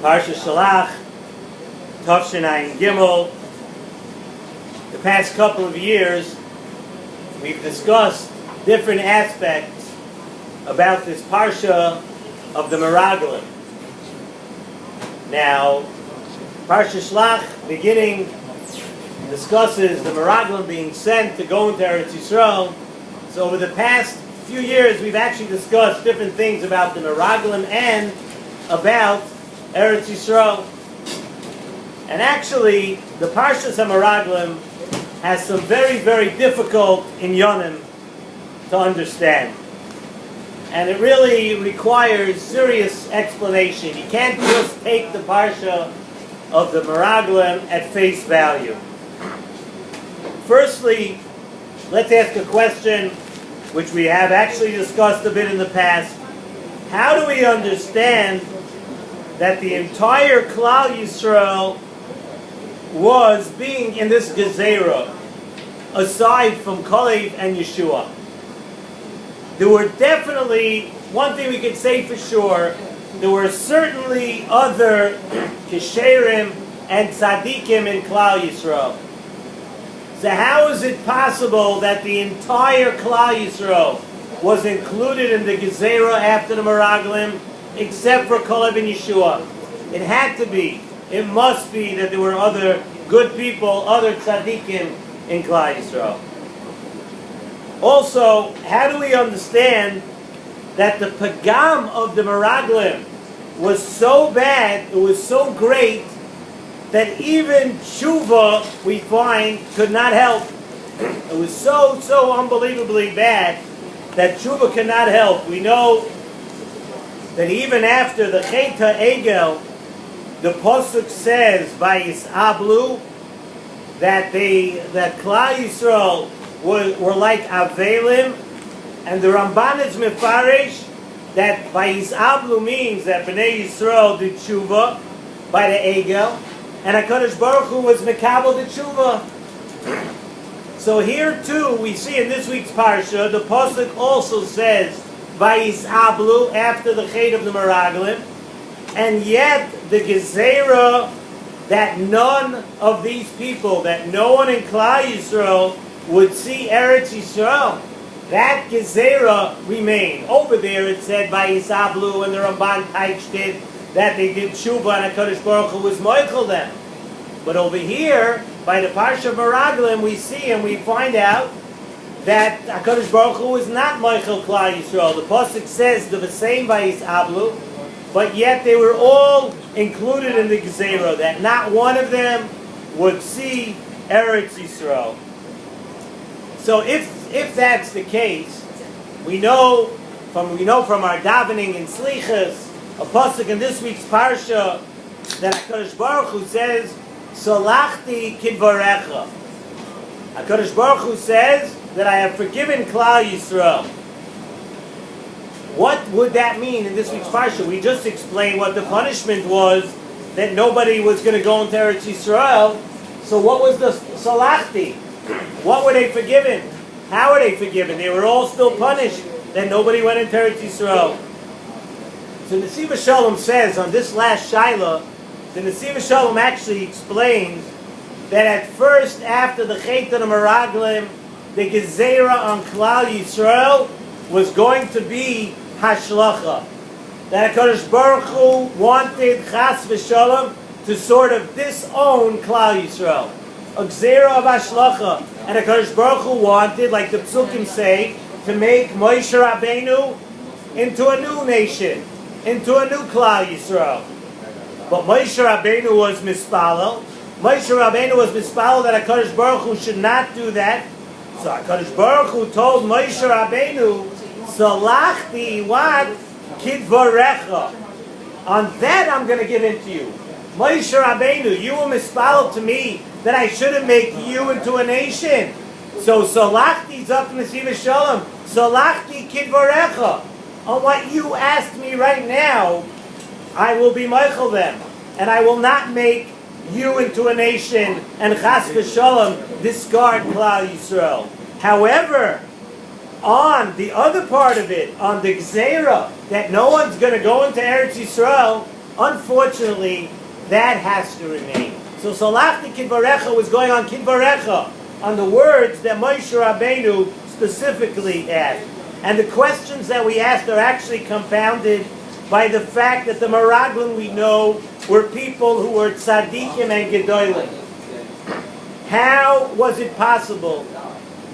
Parshas Shelach, Tavshin Gimel. The past couple of years, we've discussed different aspects about this parsha of the Meraglim. Now, Parshas Shelach, beginning, discusses the Meraglim being sent to go into Eretz Yisrael. So over the past few years, we've actually discussed different things about the Meraglim and about Eretz Yisrael. And actually, the Parshas HaMeraglim has some very, very difficult inyanim to understand. And it really requires serious explanation. You can't just take the Parsha of the Meraglim at face value. Firstly, let's ask a question which we have actually discussed a bit in the past. How do we understand that the entire Klal Yisrael was being in this Gezerah, aside from Kalev and Yeshua? There were definitely, one thing we could say for sure, there were certainly other Kesherim and Tzadikim in Klal Yisrael. So how is it possible that the entire Klal Yisrael was included in the Gezerah after the Meraglim, except for Kalev and Yeshua? It had to be. It must be that there were other good people, other tzaddikim in Klal Yisrael. Also, how do we understand that the pagam of the Meraglim was so bad, it was so great, that even tshuva, we find, could not help? It was so unbelievably bad that tshuva could not help. We know that even after the Cheta Egel, the Pasuk says by Yisablu that Klal Yisrael were like Avelim, and the Ramban is Mefarish that by Yisablu means that Bnei Yisrael did tshuva by the Egel, and HaKadosh Baruch Hu was Mekabel the tshuva. So here too, we see in this week's Parsha, the Pasuk also says Vayis Ablu after the Chet of the Meraglim, and yet the Gezerah that none of these people, that no one in Klal Yisrael would see Eretz Yisrael, that Gezerah remained. Over there it said Vayis Ablu, and the Ramban Taich did that they did tshuva and HaKadosh Baruch Hu was moichel them. But over here, by the Parsha of Meraglim, we see and we find out that HaKadosh Baruch Hu is not moichel Klal Yisrael. The Pasuk says the same Vayis Ablu, but yet they were all included in the Gezerah, that not one of them would see Eretz Yisrael. So if that's the case, we know from our davening in Slichas, a pasuk in this week's parsha, that HaKadosh Baruch Hu says, "Salachti kidvarecha." HaKadosh Baruch Hu says that I have forgiven Klal Yisrael. What would that mean in this week's parsha? We just explained what the punishment was, that nobody was going to go into Eretz Yisrael. So what was the Salachti? What were they forgiven? How were they forgiven? They were all still punished that nobody went into Eretz Yisrael. So Nesivos Shalom says on this last Shaila, the Nesivos Shalom actually explains that at first, after the Chet of the Meraglim, the Gezerah on Klal Yisrael was going to be Hashlacha. That HaKadosh Baruch Hu wanted Chas v'Shalom to sort of disown Klal Yisrael. A Gezerah of Hashlacha. And HaKadosh Baruch Hu wanted, like the Psukim say, to make Moshe Rabbeinu into a new nation, into a new Klal Yisrael. But Moshe Rabbeinu was mispalel. Moshe Rabbeinu was mispalel that HaKadosh Baruch Hu should not do that. So HaKadosh Baruch Hu told Moshe Rabbeinu, Salachti what? Kidvarecha. On that I'm going to give in to you. Moshe Rabbeinu, you were mispalel to me that I shouldn't make you into a nation. So Salachti's up in the Nesivos Shalom. Salachti Kidvarecha. On what you asked me right now, I will be moichel them, and I will not make you into a nation and chas v'shalom discard Klal Yisrael. However, on the other part of it, on the Gezerah, that no one's going to go into Eretz Yisrael, Unfortunately, that has to remain. So Salachti Kidvarecha was going on Kidvarecha, on the words that Moshe Rabbeinu specifically asked. And the questions that we asked are actually compounded by the fact that the Meraglim we know were people who were tzaddikim and gedolim. How was it possible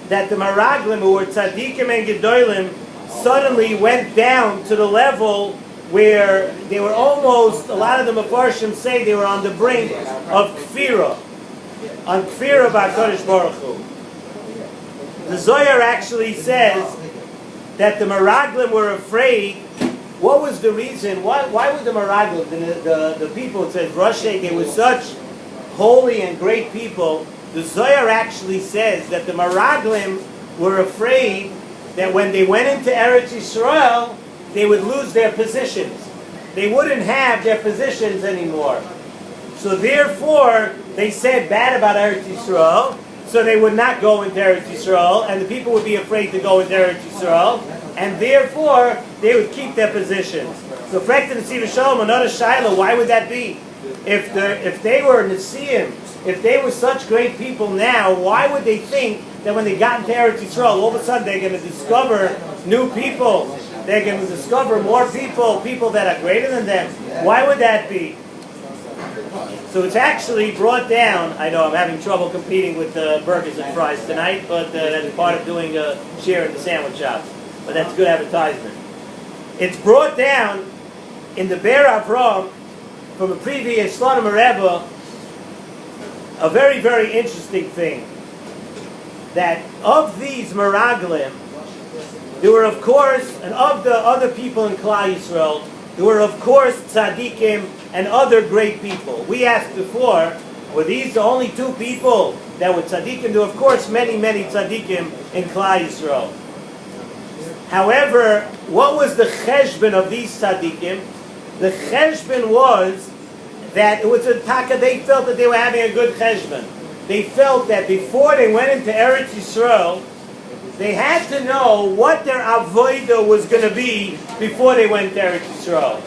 that the Meraglim who were tzaddikim and gedolim suddenly went down to the level where they were almost, a lot of the Mefarshim say they were on the brink of Kfira, on Kfira b'HaKadosh Baruch Hu. The Zohar actually says that the Meraglim were afraid. What was the reason? Why were the Meraglim, the people, it says, Roshek, they were such holy and great people. The Zohar actually says that the Meraglim were afraid that when they went into Eretz Yisrael, they would lose their positions. They wouldn't have their positions anymore. So therefore, they said bad about Eretz Yisrael, so they would not go into Eretz Yisrael, and the people would be afraid to go into Eretz Yisrael, and therefore, they would keep their positions. So, Frekt and Nesivos Shalom, another Shiloh, why would that be? If they were Nesiim, if they were such great people now, why would they think that when they got into Eretz Yisrael, all of a sudden they're going to discover new people? They're going to discover more people, people that are greater than them. Why would that be? So it's actually brought down. I know I'm having trouble competing with burgers and fries tonight, but that's part of doing a share in the sandwich shop. But that's good advertisement. It's brought down in the Be'er Avram from a previous Slonim Rebbe, a very, very interesting thing. That of these Meraglim, there were, of course, and of the other people in Klal Yisrael, there were, of course, tzaddikim and other great people. We asked before, were these the only two people that were tzaddikim? There were, of course, many, many tzaddikim in Klal Yisrael. However, what was the cheshbon of these tzaddikim? The cheshbon was that it was a taka, they felt that they were having a good cheshbon. They felt that before they went into Eretz Yisrael, they had to know what their avodah was going to be before they went to Eretz Yisrael.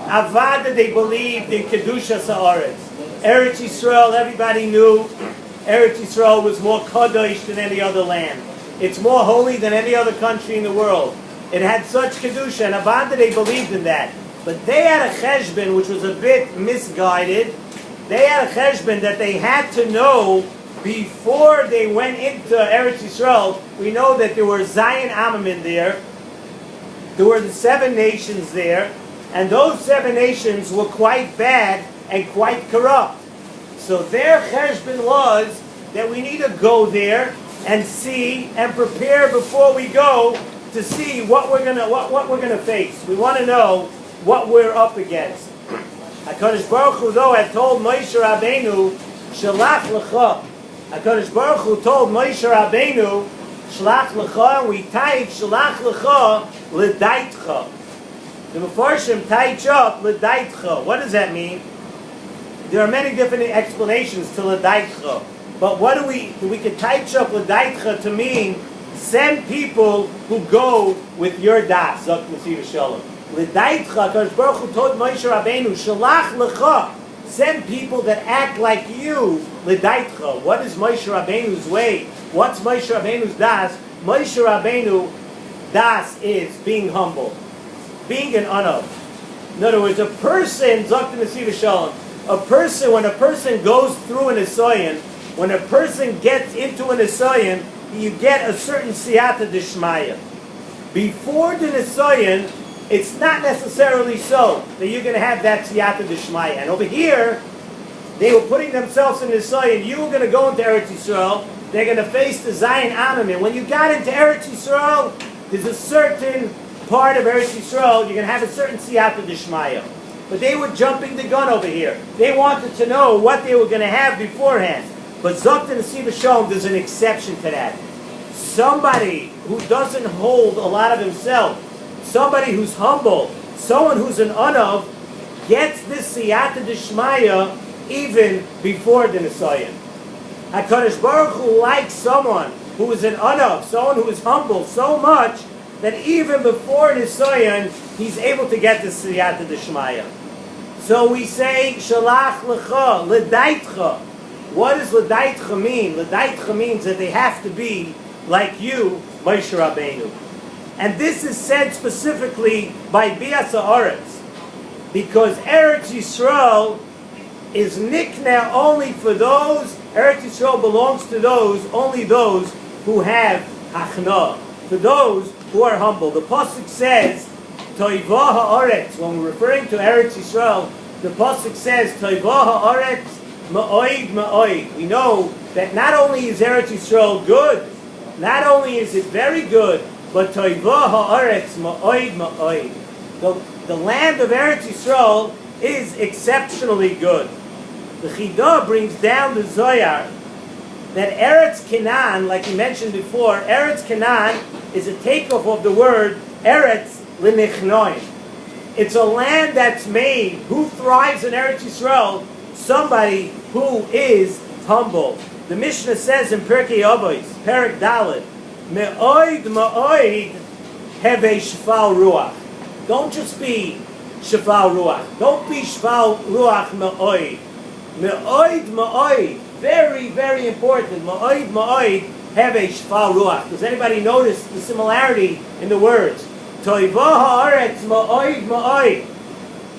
Avodah, they believed in Kedushas Haaretz. Eretz Yisrael, everybody knew Eretz Yisrael was more kadosh than any other land. It's more holy than any other country in the world. It had such kedusha, and Avodah, they believed in that. But they had a cheshbon which was a bit misguided. They had a cheshbon that they had to know before they went into Eretz Yisrael. We know that there were Zion Amim in there. There were the 7 nations there. And those 7 nations were quite bad and quite corrupt. So their cheshbon was that we need to go there and see and prepare before we go to see what we're gonna face. We want to know what we're up against. HaKadosh Baruch Hu, though, had told Moshe Rabbeinu, Shalach Lecha. HaKadosh Baruch Hu told Moshe Rabbeinu, Shalach Lecha, and we tied Shalach Lecha L'daitcha. The Mefarshim tied up L'daitcha. What does that mean? There are many different explanations to L'daitcha. But what do we could tied up L'daitcha to mean send people who go with your das, Zok Nesivos Shalom. L'daitcha, HaKadosh Baruch Hu told Moshe Rabbeinu, Shalach Lecha, send people that act like you, L'daitcha. What is Moshe Rabbeinu's way? What's Moshe Rabbeinu's das? Moshe Rabbeinu das is being humble, being an anav. In other words, a person, Zok Nesivos Shalom, when a person goes through an Nisayon, when a person gets into an Nisayon, you get a certain siyata d'shmaya. Before the Nisayon, it's not necessarily so that you're going to have that siyata d'shmaya. And over here, they were putting themselves in Nisayon. You were going to go into Eretz Yisrael. They're going to face the Zion Amim. And when you got into Eretz Yisrael, there's a certain part of Eretz Yisrael, you're going to have a certain siyata d'shmaya. But they were jumping the gun over here. They wanted to know what they were going to have beforehand. But Zok Nesivos Shalom, there's an exception to that. Somebody who doesn't hold a lot of himself, somebody who's humble, someone who's an anav, gets this siyata d'shmaya even before the Nisayon. HaKadosh Baruch Hu likes someone who is an anav, someone who is humble so much that even before Nisayon, he's able to get the siyata d'shmaya. So we say, Shalach lecha, ledaitcha. What does ledaitcha mean? Ledaitcha means that they have to be like you, Moshe Rabbeinu. And this is said specifically by Bias Haaretz, because Eretz Yisrael is nikna only for those, Eretz Yisrael belongs to those, only those who have hachna, for those who are humble. The Pasuk says, Toivah ha'aretz, when we're referring to Eretz Yisrael, the Pasuk says, Toivah ha'aretz ma'oid ma'oid. We know that not only is Eretz Yisrael good, not only is it very good, but Toivah ha'aretz ma'oid ma'oid. The land of Eretz Yisrael is exceptionally good. The Chidah brings down the Zohar that Eretz Canaan, like we mentioned before, Eretz Canaan is a takeoff of the word Eretz L'nichnoim. It's a land that's made. Who thrives in Eretz Yisrael? Somebody who is humble. The Mishnah says in Pirkei Avos, Perek Daled, Me'oid ma'oid hevei shfal ruach. Don't just be shfal ruach. Don't be shfal ruach me'oid. Me'oid ma'oid. Very, very important. Ma'oid ma'oid hevei shfal ruach. Does anybody notice the similarity in the words? Toivah ha'aretz ma'oid ma'oid.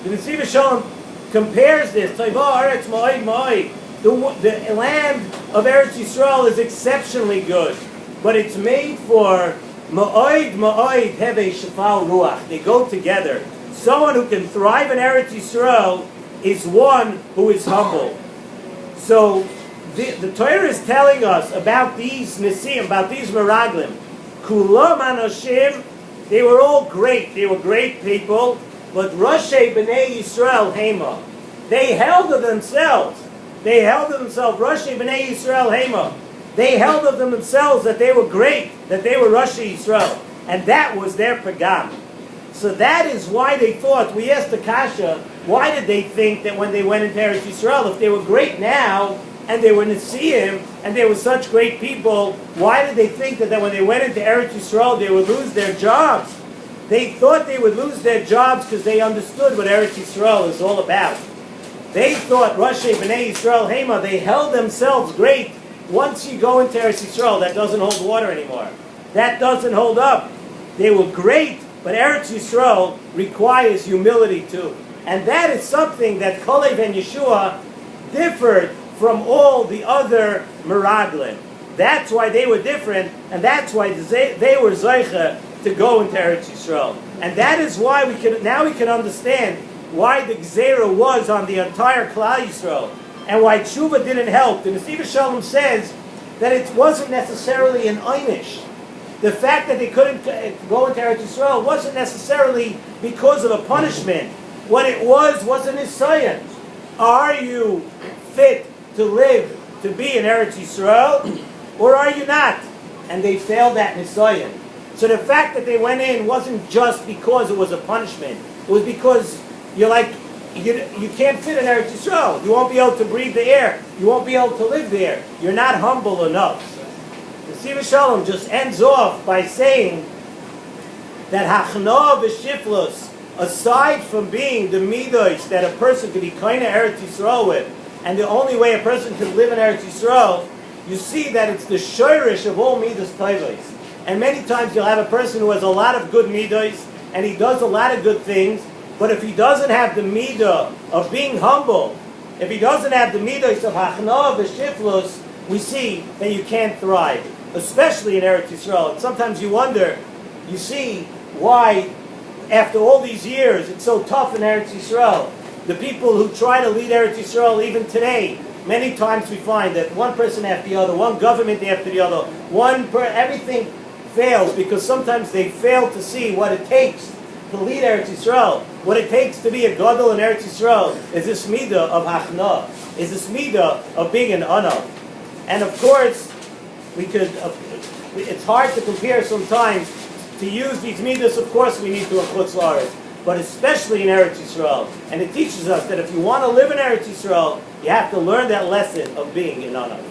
The Nesivos Shalom compares this. Toivah ha'aretz ma'oid ma'oid. The land of Eretz Yisrael is exceptionally good, but it's made for ma'oid ma'oid hevei shfal ruach. They go together. Someone who can thrive in Eretz Yisrael is one who is humble. So the Torah is telling us about these Nesiim, about these Meraglim. Kulam Anoshim, they were all great. They were great people. But Roshei B'nai Yisrael Hema, they held of themselves. They held of themselves. Roshei B'nai Yisrael Hema. They held of themselves that they were great, that they were Roshei Yisrael. And that was their pagam. So that is why they thought, we asked the Kasha, why did they think that when they went into Eretz Yisrael, if they were great now, and they were Nesiim, and they were such great people, why did they think that when they went into Eretz Yisrael, they would lose their jobs? They thought they would lose their jobs because they understood what Eretz Yisrael is all about. They thought, Roshei B'nai Yisrael Hema, they held themselves great. Once you go into Eretz Yisrael, that doesn't hold water anymore. That doesn't hold up. They were great, but Eretz Yisrael requires humility too. And that is something that Kalev and Yeshua differed from all the other Meraglim. That's why they were different, and that's why they were Zeicha to go into Eretz Yisrael. And that is why we can understand why the Gzeira was on the entire Klal Yisrael, and why Tshuva didn't help. The Nesivos Shalom says that it wasn't necessarily an einish. The fact that they couldn't go into Eretz Yisrael wasn't necessarily because of a punishment. What it was an Nisayan. Are you fit to live, to be in Eretz Yisrael, or are you not? And they failed that Nisayan. So the fact that they went in wasn't just because it was a punishment. It was because you can't fit in Eretz Yisrael. You won't be able to breathe the air. You won't be able to live there. You're not humble enough. The Nesivos Shalom just ends off by saying that Hachna v'shiflos, aside from being the midos that a person could be kind of Eretz Yisrael with, and the only way a person could live in Eretz Yisrael, you see that it's the shoirish of all midos tayvos. And many times you'll have a person who has a lot of good midos, and he does a lot of good things, but if he doesn't have the midah of being humble, if he doesn't have the midos of Hachna v'shiflos, we see that you can't thrive, especially in Eretz Yisrael. And sometimes you wonder, you see why after all these years it's so tough in Eretz Yisrael. The people who try to lead Eretz Yisrael even today, many times we find that one person after the other, one government after the other, everything fails because sometimes they fail to see what it takes to lead Eretz Yisrael. What it takes to be a gadol in Eretz Yisrael is this midah of hachna, is this midah of being an ana. And of course, it's hard to compare sometimes. To use these midas, of course, we need to in Chutz La'aretz, but especially in Eretz Yisrael. And it teaches us that if you want to live in Eretz Yisrael, you have to learn that lesson of being in Ana.